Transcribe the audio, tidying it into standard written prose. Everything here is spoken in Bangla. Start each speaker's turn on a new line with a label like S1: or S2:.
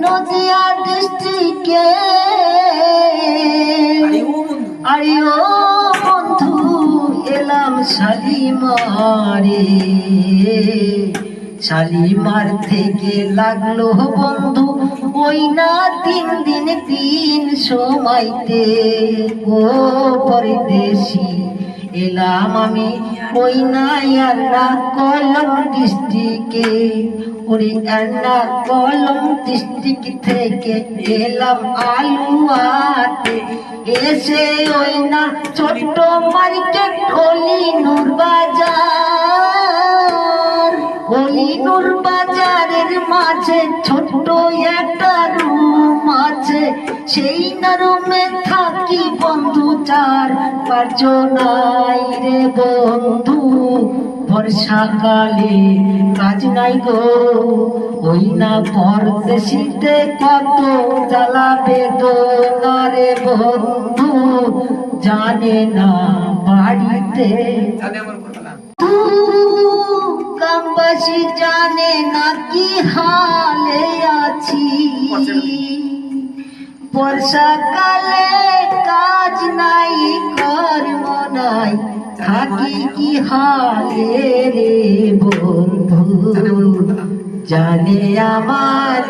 S1: নদিয়া ডিস্ট্রিক্টে আরে ও বন্ধু এলাম শালিমারে। শালিমার থেকে লাগলো বন্ধু ওই না 3 দিন 3 সময়তে। ও পরদেশি এলাম আমি ওই না এর্নাকুলাম ডিস্ট্রিক্টে। ওই এর্নাকুলাম ডিস্ট্রিক্ট থেকে এলাম আলুয়াতে। এসে ওই না ছোট্ট মার্কেট অলিনুর বাজার। অলিনুর বাজারের মাঝে ছোট্ট একটা রুম আছে। সেই না রুমে থাকি বন্ধু 4-5 জনাই রে বন্ধু। বর্ষাকালে কাজ নাই গো ওই না পরদেশিতে কত জ্বালা বেদনা রে বন্ধু। জানে না বাড়িতে গ্রামবাসী জানে না কি হালে আছি। বর্ষাকালে কাজ নাই কর্ম নাই থাকি কি হালে রে বন্ধু। জানে আমার